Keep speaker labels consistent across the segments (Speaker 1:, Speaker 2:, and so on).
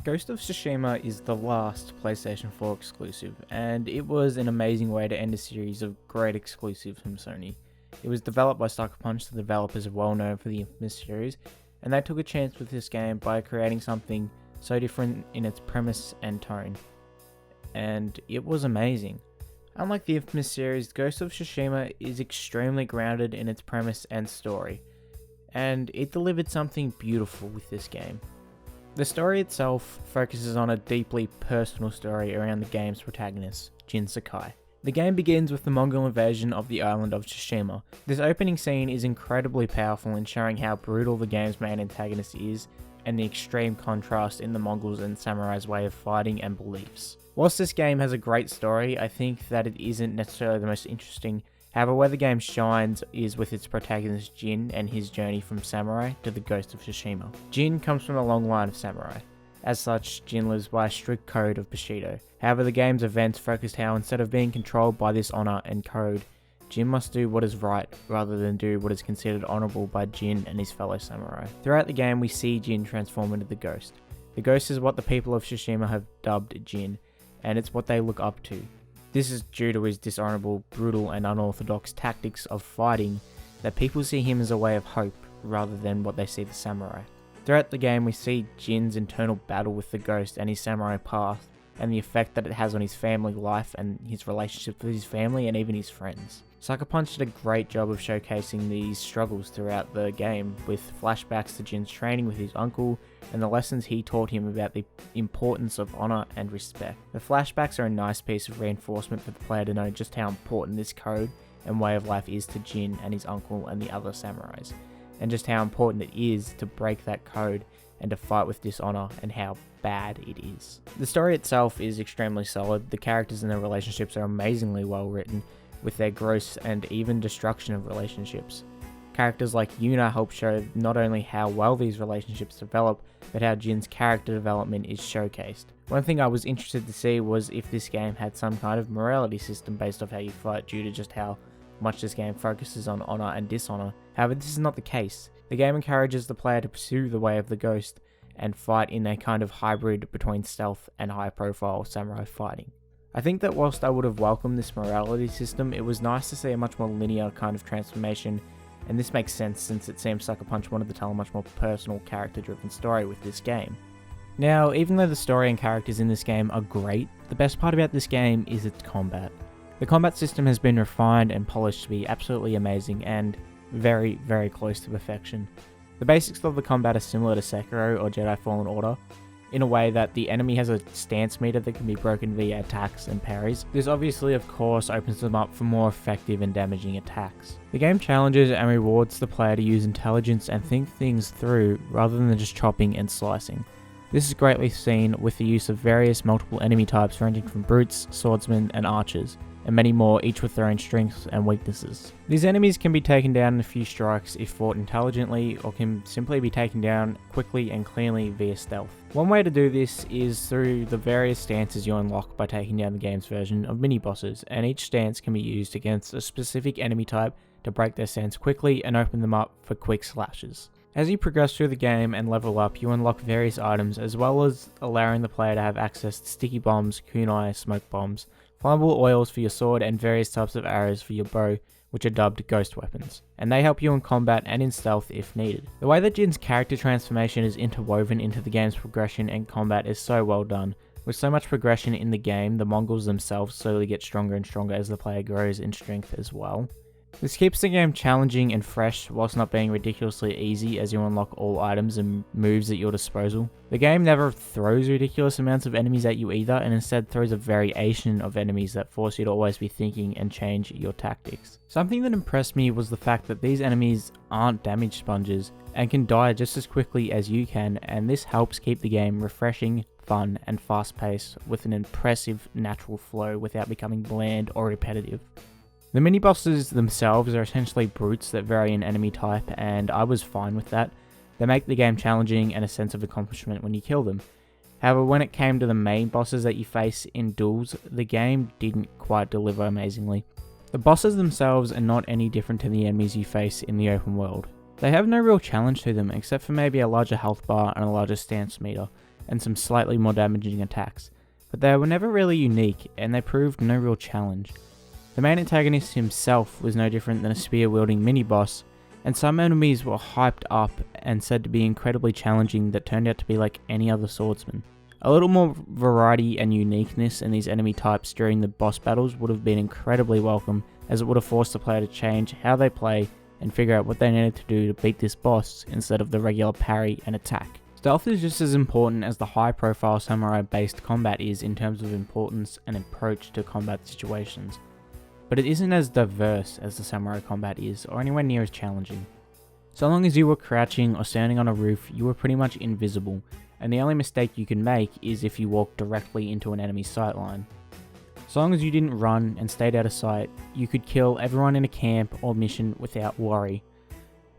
Speaker 1: Ghost of Tsushima is the last PlayStation 4 exclusive, and it was an amazing way to end a series of great exclusives from Sony. It was developed by Sucker Punch, the developers are well known for the infamous series, and they took a chance with this game by creating something so different in its premise and tone. And it was amazing. Unlike the infamous series, Ghost of Tsushima is extremely grounded in its premise and story, and it delivered something beautiful with this game. The story itself focuses on a deeply personal story around the game's protagonist, Jin Sakai. The game begins with the Mongol invasion of the island of Tsushima. This opening scene is incredibly powerful in showing how brutal the game's main antagonist is, and the extreme contrast in the Mongols and samurais' way of fighting and beliefs. Whilst this game has a great story, I think that it isn't necessarily the most interesting. However, where the game shines is with its protagonist Jin and his journey from samurai to the Ghost of Tsushima. Jin comes from a long line of samurai. As such, Jin lives by a strict code of Bushido. However, the game's events focused how instead of being controlled by this honor and code, Jin must do what is right rather than do what is considered honorable by Jin and his fellow samurai. Throughout the game, we see Jin transform into the Ghost. The Ghost is what the people of Tsushima have dubbed Jin, and it's what they look up to. This is due to his dishonorable, brutal, and unorthodox tactics of fighting that people see him as a way of hope rather than what they see the samurai. Throughout the game, we see Jin's internal battle with the Ghost and his samurai path, and the effect that it has on his family life and his relationships with his family and even his friends. Sucker Punch did a great job of showcasing these struggles throughout the game, with flashbacks to Jin's training with his uncle and the lessons he taught him about the importance of honor and respect. The flashbacks are a nice piece of reinforcement for the player to know just how important this code and way of life is to Jin and his uncle and the other samurais, and just how important it is to break that code and to fight with dishonor and how bad it is. The story itself is extremely solid. The characters and their relationships are amazingly well written, with their growth and even destruction of relationships. Characters like Yuna help show not only how well these relationships develop, but how Jin's character development is showcased. One thing I was interested to see was if this game had some kind of morality system based off how you fight, due to just how much this game focuses on honor and dishonor. However, this is not the case. The game encourages the player to pursue the way of the Ghost and fight in a kind of hybrid between stealth and high-profile samurai fighting. I think that whilst I would have welcomed this morality system, it was nice to see a much more linear kind of transformation, and this makes sense since it seems Sucker Punch wanted to tell a much more personal, character-driven story with this game. Now, even though the story and characters in this game are great, the best part about this game is its combat. The combat system has been refined and polished to be absolutely amazing and very, very close to perfection. The basics of the combat are similar to Sekiro or Jedi Fallen Order, in a way that the enemy has a stance meter that can be broken via attacks and parries. This obviously of course opens them up for more effective and damaging attacks. The game challenges and rewards the player to use intelligence and think things through rather than just chopping and slicing. This is greatly seen with the use of various multiple enemy types ranging from brutes, swordsmen and archers, and many more, each with their own strengths and weaknesses. These enemies can be taken down in a few strikes if fought intelligently, or can simply be taken down quickly and cleanly via stealth. One way to do this is through the various stances you unlock by taking down the game's version of mini-bosses, and each stance can be used against a specific enemy type to break their stance quickly and open them up for quick slashes. As you progress through the game and level up, you unlock various items, as well as allowing the player to have access to sticky bombs, kunai, smoke bombs, flammable oils for your sword, and various types of arrows for your bow, which are dubbed ghost weapons, and they help you in combat and in stealth if needed. The way that Jin's character transformation is interwoven into the game's progression and combat is so well done. With so much progression in the game, the Mongols themselves slowly get stronger and stronger as the player grows in strength as well. This keeps the game challenging and fresh whilst not being ridiculously easy, as you unlock all items and moves at your disposal. The game never throws ridiculous amounts of enemies at you either, and instead throws a variation of enemies that force you to always be thinking and change your tactics. Something that impressed me was the fact that these enemies aren't damage sponges and can die just as quickly as you can, and this helps keep the game refreshing, fun and fast paced with an impressive natural flow without becoming bland or repetitive. The mini-bosses themselves are essentially brutes that vary in enemy type, and I was fine with that. They make the game challenging and a sense of accomplishment when you kill them. However, when it came to the main bosses that you face in duels, the game didn't quite deliver amazingly. The bosses themselves are not any different to the enemies you face in the open world. They have no real challenge to them, except for maybe a larger health bar and a larger stance meter, and some slightly more damaging attacks, but they were never really unique and they proved no real challenge. The main antagonist himself was no different than a spear-wielding mini-boss, and some enemies were hyped up and said to be incredibly challenging that turned out to be like any other swordsman. A little more variety and uniqueness in these enemy types during the boss battles would have been incredibly welcome, as it would have forced the player to change how they play and figure out what they needed to do to beat this boss instead of the regular parry and attack. Stealth is just as important as the high profile samurai based combat is in terms of importance and approach to combat situations, but it isn't as diverse as the samurai combat is or anywhere near as challenging. So long as you were crouching or standing on a roof, you were pretty much invisible, and the only mistake you can make is if you walk directly into an enemy's sightline. So long as you didn't run and stayed out of sight, you could kill everyone in a camp or mission without worry.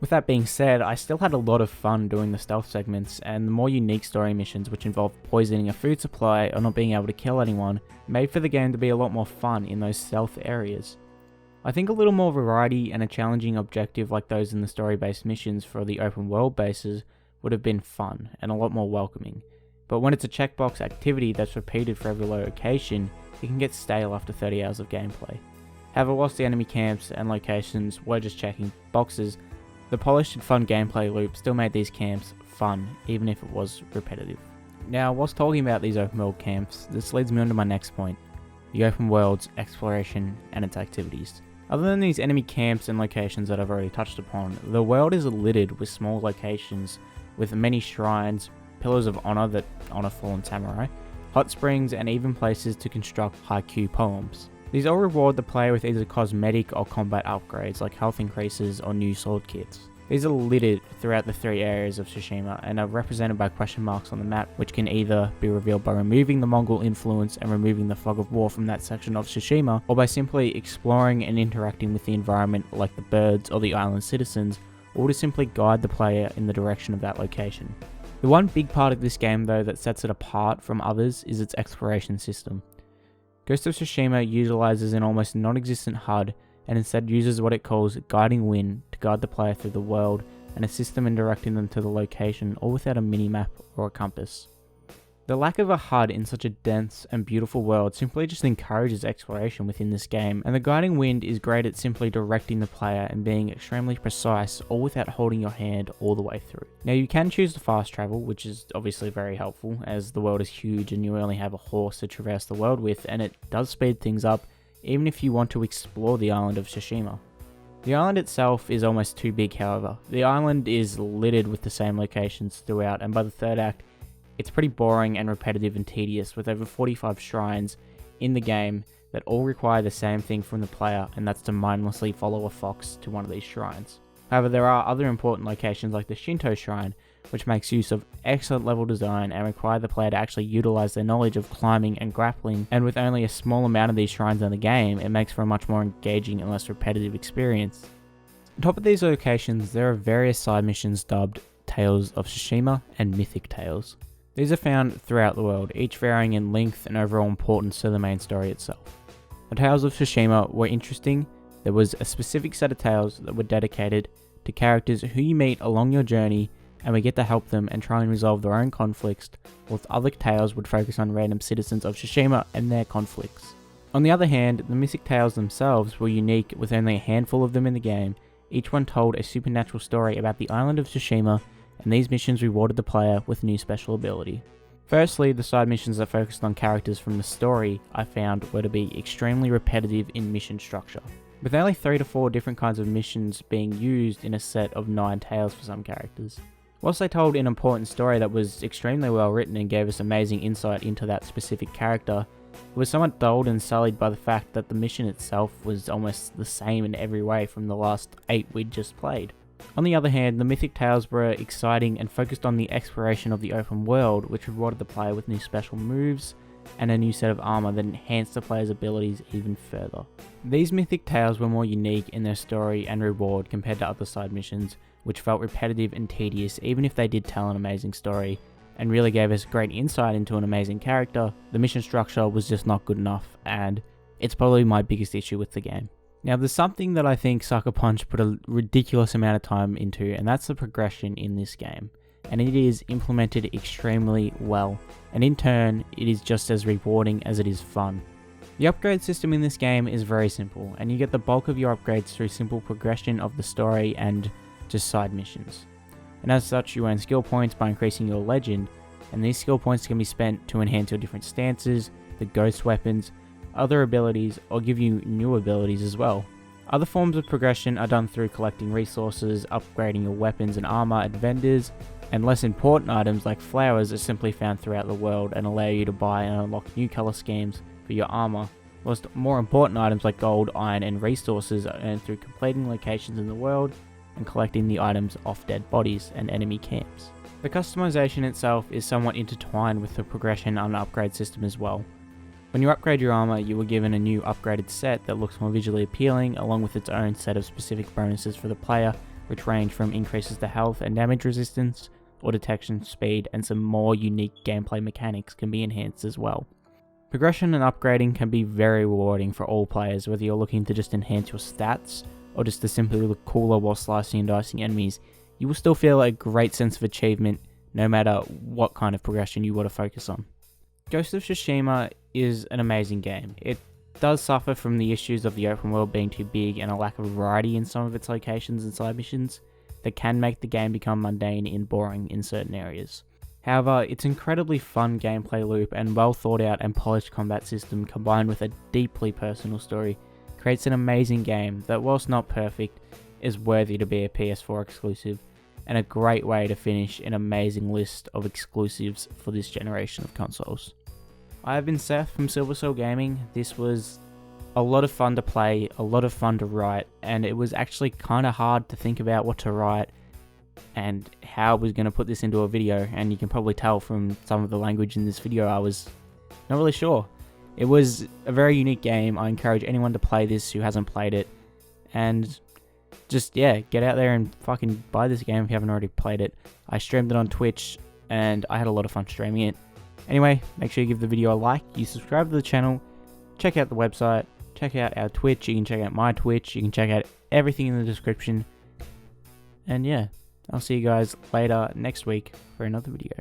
Speaker 1: With that being said, I still had a lot of fun doing the stealth segments, and the more unique story missions which involved poisoning a food supply or not being able to kill anyone made for the game to be a lot more fun in those stealth areas. I think a little more variety and a challenging objective like those in the story-based missions for the open world bases would have been fun and a lot more welcoming, but when it's a checkbox activity that's repeated for every location, it can get stale after 30 hours of gameplay. However, whilst the enemy camps and locations were just checking boxes, the polished and fun gameplay loop still made these camps fun, even if it was repetitive. Now, whilst talking about these open world camps, this leads me on to my next point, the open world's exploration and its activities. Other than these enemy camps and locations that I've already touched upon, the world is littered with small locations with many shrines, pillars of honor that honor fallen samurai, hot springs, and even places to construct haiku poems. These all reward the player with either cosmetic or combat upgrades like health increases or new sword kits. These are littered throughout the 3 areas of Tsushima and are represented by question marks on the map, which can either be revealed by removing the Mongol influence and removing the fog of war from that section of Tsushima, or by simply exploring and interacting with the environment like the birds or the island citizens, or to simply guide the player in the direction of that location. The one big part of this game though that sets it apart from others is its exploration system. Ghost of Tsushima utilizes an almost non-existent HUD and instead uses what it calls guiding wind to guide the player through the world and assist them in directing them to the location, all without a mini-map or a compass. The lack of a HUD in such a dense and beautiful world simply just encourages exploration within this game, and the guiding wind is great at simply directing the player and being extremely precise, all without holding your hand all the way through. Now you can choose the fast travel, which is obviously very helpful as the world is huge and you only have a horse to traverse the world with, and it does speed things up even if you want to explore the island of Tsushima. The island itself is almost too big, however. The island is littered with the same locations throughout, and by the third act it's pretty boring and repetitive and tedious, with over 45 shrines in the game that all require the same thing from the player, and that's to mindlessly follow a fox to one of these shrines. However, there are other important locations like the Shinto Shrine, which makes use of excellent level design and require the player to actually utilize their knowledge of climbing and grappling, and with only a small amount of these shrines in the game, it makes for a much more engaging and less repetitive experience. On top of these locations, there are various side missions dubbed Tales of Tsushima and Mythic Tales. These are found throughout the world, each varying in length and overall importance to the main story itself. The Tales of Tsushima were interesting. There was a specific set of tales that were dedicated to characters who you meet along your journey, and we get to help them and try and resolve their own conflicts, whilst other tales would focus on random citizens of Tsushima and their conflicts. On the other hand, the Mythic Tales themselves were unique, with only a handful of them in the game. Each one told a supernatural story about the island of Tsushima, and these missions rewarded the player with new special ability. Firstly, the side missions that focused on characters from the story I found were to be extremely repetitive in mission structure, with only 3 to 4 different kinds of missions being used in a set of 9 tales for some characters. Whilst they told an important story that was extremely well written and gave us amazing insight into that specific character, it was somewhat dulled and sullied by the fact that the mission itself was almost the same in every way from the last 8 we'd just played. On the other hand, the Mythic Tales were exciting and focused on the exploration of the open world, which rewarded the player with new special moves and a new set of armor that enhanced the player's abilities even further. These Mythic Tales were more unique in their story and reward compared to other side missions, which felt repetitive and tedious even if they did tell an amazing story, and really gave us great insight into an amazing character. The mission structure was just not good enough, and it's probably my biggest issue with the game. Now, there's something that I think Sucker Punch put a ridiculous amount of time into, and that's the progression in this game. and it is implemented extremely well, and in turn, it is just as rewarding as it is fun. The upgrade system in this game is very simple, and you get the bulk of your upgrades through simple progression of the story and just side missions. And as such, you earn skill points by increasing your legend, and these skill points can be spent to enhance your different stances, the ghost weapons, other abilities, or give you new abilities as well. Other forms of progression are done through collecting resources, upgrading your weapons and armor at vendors, and less important items like flowers are simply found throughout the world and allow you to buy and unlock new color schemes for your armor, whilst more important items like gold, iron, and resources are earned through completing locations in the world and collecting the items off dead bodies and enemy camps. The customization itself is somewhat intertwined with the progression and upgrade system as well. When you upgrade your armor, you are given a new upgraded set that looks more visually appealing, along with its own set of specific bonuses for the player, which range from increases to health and damage resistance, or detection speed, and some more unique gameplay mechanics can be enhanced as well. Progression and upgrading can be very rewarding for all players, whether you're looking to just enhance your stats, or just to simply look cooler while slicing and dicing enemies. You will still feel a great sense of achievement, no matter what kind of progression you want to focus on. Ghost of Tsushima is an amazing game. It does suffer from the issues of the open world being too big and a lack of variety in some of its locations and side missions that can make the game become mundane and boring in certain areas. However, its incredibly fun gameplay loop and well thought out and polished combat system combined with a deeply personal story creates an amazing game that, whilst not perfect, is worthy to be a PS4 exclusive and a great way to finish an amazing list of exclusives for this generation of consoles. I have been Seth from Silver Soul Gaming. This was a lot of fun to play, a lot of fun to write, and it was actually kind of hard to think about what to write and how I was going to put this into a video, and you can probably tell from some of the language in this video I was not really sure. It was a very unique game. I encourage anyone to play this who hasn't played it, and just, yeah, get out there and fucking buy this game if you haven't already played it. I streamed it on Twitch, and I had a lot of fun streaming it. Anyway, make sure you give the video a like, you subscribe to the channel, check out the website, check out our Twitch, you can check out my Twitch, you can check out everything in the description, and yeah, I'll see you guys later next week for another video.